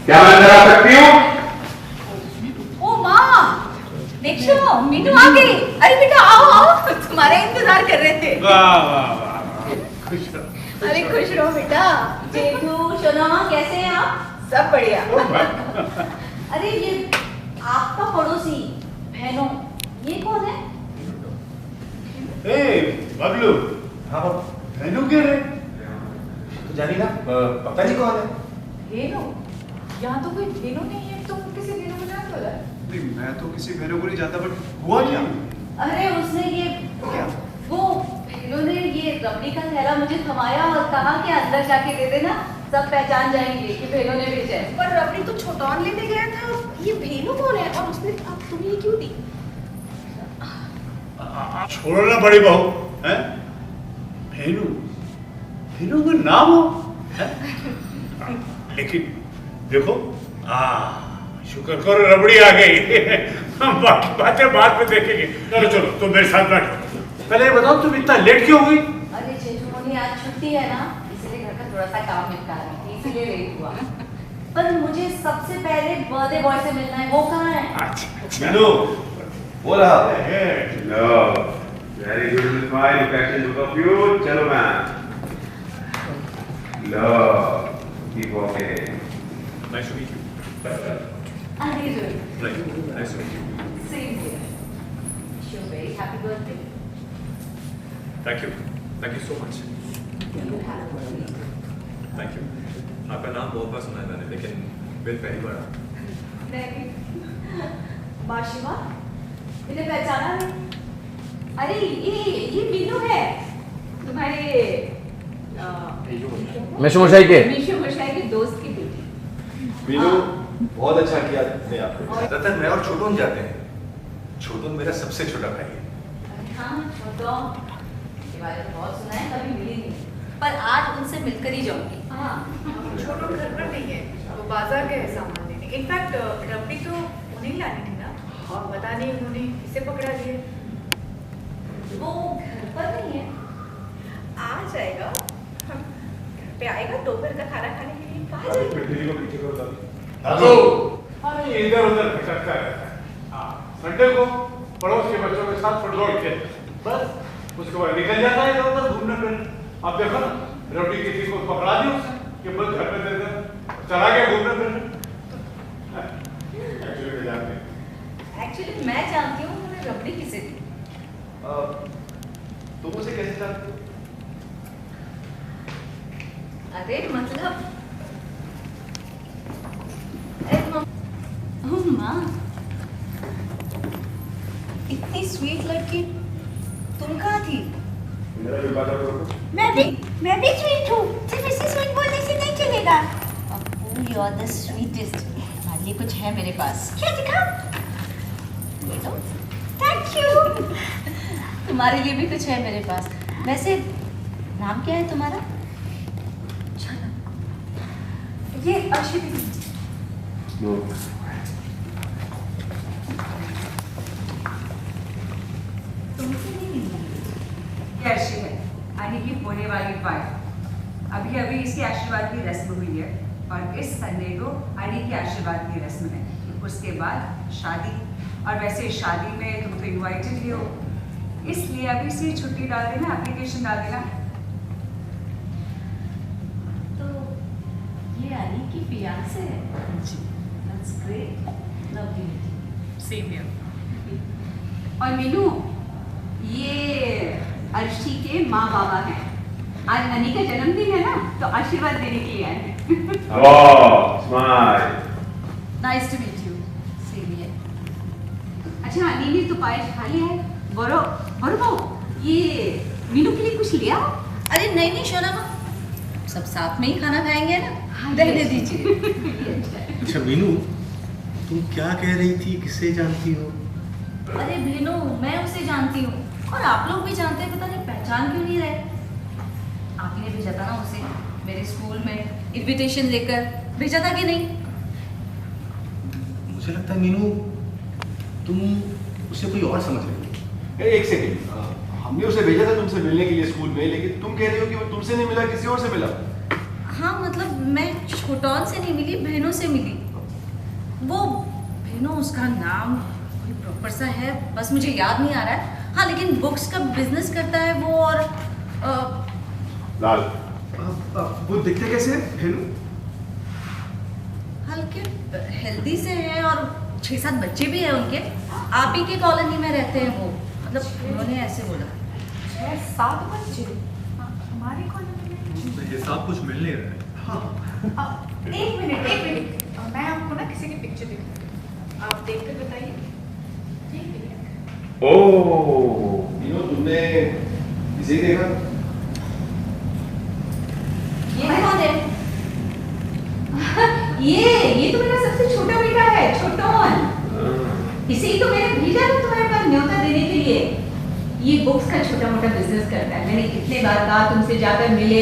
क्या मैं अंदर आ सकती हूँ? ओ माँ, देखो मीनू आ गई। अरे बेटा आओ आओ, तुम्हारा इंतजार कर रहे थे। वाह वाह वाह, खुश रहो। अरे खुश रहो बेटा। जेठू सोना कैसे हैं आप? सब बढ़िया। अरे ये आपका पड़ोसी बहनों, ये कौन है? ए बबलू, हाँ बाबू, भेनू क्यों रे? तो जानी ना पता नहीं कौन है। भेनू? यहाँ तो कोई भेनू नहीं है, तुम किसी भेनू को जानते हो? नहीं, मैं तो किसी भेनू को नहीं जानता, बट हुआ क्या? अरे उसने ये क्या? वो भेनू ने ये रबड़ी का थैला मुझे थमाया और कहा कि अंदर जाके दे देना, सब पहचान जाएंगे कि भेनू ने भेजा है। पर रबड़ी तो छोटौन लेने गया था, ये भेनू कौन है और उसने अब तुम्हें ये क्यों दी? छोड़ो ना बड़ी बहू, हैं? भेनू, भेनू का नाम हो? हैं? लेकिन देखो, शुक्र करो रबड़ी आ गई। हम बाकी बातें बाद में देखेंगे। चलो चलो, तुम मेरे साथ बैठो। पहले ये बताओ तुम इतना लेट क्यों हुई? अरे जेठू मोनी आज छुट्टी है ना, इसलिए घर का थोड़ा सा काम निपटा रही थी, इसीलिए लेट हुआ। पर मुझे सबसे पहले बर्थडे बॉय से मिलना है, वो कहाँ है? अच्छा मीनू, वो रहा। लो, very good smile, fashion look of you. चलो मैम, लो, keep walking. Nice to meet you. अरे जो nice to meet you. Same here. Wish you very happy birthday. Thank you so much. You have a birthday. Thank you. आपका नाम बहुत बार सुना है मैंने, लेकिन बिल पहली बार आया। माँ शिवा, इन्हें पहचाना नहीं? अरे ये मीनू है, तुम्हारे मिशु मुशाई के। मीशु मुशाई के दोस्त की बेटी। मीनू, बहुत अच्छा किया तुमने आपको। ज्यादातर मैं और छोटून जाते हैं। छोटून मेरा सबसे छोटा भाई है। अरे हाँ, छोटो के बारे में बहुत सुना है, कभी मिली नहीं, पर आज उनसे मिलकर ही जाऊंगी। हाँ, छोटू घर पर नहीं है, वो बाजार गए हैं सामान लेने। इनफैक्ट रबड़ी तो उन्हें ही लानी थी ना, और पता नहीं उन्होंने किसे पकड़ा दिए। वो घर पर नहीं है। आ जाएगा, घर पे आएगा, दोपहर का खाना खाने के लिए। कहाँ जाएगा? पिटली को पीछे करो तभी। हेलो, अरे इधर उधर भटकता रहता है। संडे को पड़ोस के बच्चों के साथ फुटबॉल खेलता है, बस उसके बाद निकल जाता है इधर उधर घूमने फिरने। अब देखो ना, रोटी किसी को पकड़ा दी उसने कि बस घर पे दे दे, चला गया घूमने फिरने। एक्चुअली जानते हैं। एक्चुअली मैं जानती हूँ उन्होंने रबड़ी किसे दी। तुम उसे कैसे जानते हो? अरे मतलब माँ, इतनी स्वीट लड़की तुम कहाँ थी? मेरा भी बात करो। मैं भी स्वीट हूँ, सिर्फ इसी स्वीट बोलने से नहीं चलेगा। You are the sweetest. तुम्हारे लिए कुछ है मेरे पास, क्या दिखा? ले लो। Thank you. तुम्हारे लिए भी कुछ है मेरे पास। वैसे नाम क्या है तुम्हारा? ये अर्शी दीदी। तुमसे नहीं मिली। ये अर्शी है, आने की होने वाली वाइफ। अभी अभी इसके आशीर्वाद की रस्म हुई है और इस संडे को आने की आशीर्वाद की रस्म है। उसके बाद शादी, और वैसे शादी में तुम तो इनवाइटेड ही हो, इसलिए अभी से छुट्टी डाल देना, एप्लीकेशन डाल देना। तो ये अली की फियांसे है। That's great. Lovely. Same here. और मीनू, ये अर्शी के माँ बाबा हैं। आज अनी का जन्मदिन है ना, तो आशीर्वाद देने के लिए आए हैं। वाह, smile. Nice to meet you. Same here. अच्छा, अनी ने तो पायस खा लिया है। बोरो ये मीनू के लिए कुछ लिया? अरे नहीं नहीं शोना माँ, सब साथ में ही खाना खाएंगे ना। रहने दीजिए। अच्छा मीनू, तुम क्या कह रही थी, किससे जानती हो? अरे मीनू, मैं उसे जानती हूँ और आप लोग भी जानते हैं, पता नहीं पहचान क्यों नहीं रहे। आपने भेजा था ना उसे मेरे स्कूल में इनविटेशन लेकर, भेजा था कि नहीं? मुझे लगता है मीनू, तुम उसे कोई और समझ रही हो। एक सेकंड, हमने उसे भेजा था तुमसे मिलने के लिए स्कूल में, लेकिन तुम कह रही हो कि वो तुमसे नहीं मिला, किसी और से मिला। हाँ मतलब मैं छोटौन से नहीं मिली, बहनों से मिली। वो बहनों उसका नाम कोई प्रॉपर सा है, बस मुझे याद नहीं आ रहा है। हाँ लेकिन बुक्स का बिजनेस करता है वो। और लाल वो दिखते कैसे हैं भेनू? हल्के हेल्दी से हैं और 6-7 बच्चे भी हैं उनके। आप ही के कॉलोनी में रहते हैं वो, मतलब उन्होंने ऐसे बोला। 6-7 बच्चे हमारी कॉलोनी में? ये सब कुछ मिल नहीं रहा है। एक मिनट मैं आपको ना किसी की पिक्चर दिखाऊंगी, आप देखकर बताइए। ठीक है। ओ मीनू तुमने इसे देखा? ये कौन है? ये तो मेरा सबसे छोटा बेटा है, छोटौन। इसे ही तो मैंने भेजा था तुम्हारे पास न्योता देने के लिए। ये बुक्स का छोटा मोटा बिजनेस करता है। मैंने कितने बार कहा तुमसे जाकर मिले,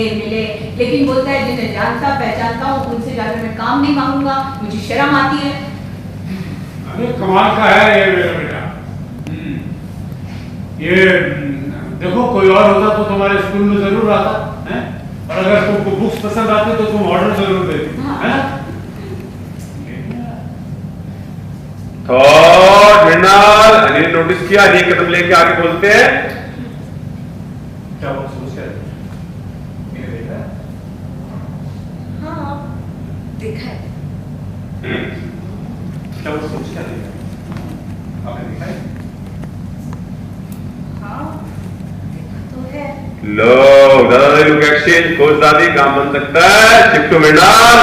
लेकिन बोलता है जिन्हें जानता पहचानता हूँ उनसे जाकर मैं काम नहीं मांगूंगा, मुझे शर्म आती है। अरे कमाल का है ये मेरा बेटा। ये देखो कोई और होता तो तुम्हारे स्कूल में जरूर आता है, और अगर तुमको बुक्स पसंद आते तो तुम ऑर्डर जरूर देते, है ना? तो मृणाल अनिल नोटिस किया, अनिल कदम लेके आगे बोलते हैं। क्या वो सोच रहे थे? मैंने देखा है। हाँ देखा है। क्या वो सोच क्या रही है? आपने देखा है? हाँ देखा तो है। लो दादा लुक एक्सचेंज कोच दादी काम बन सकता है। Shift to Mrinal.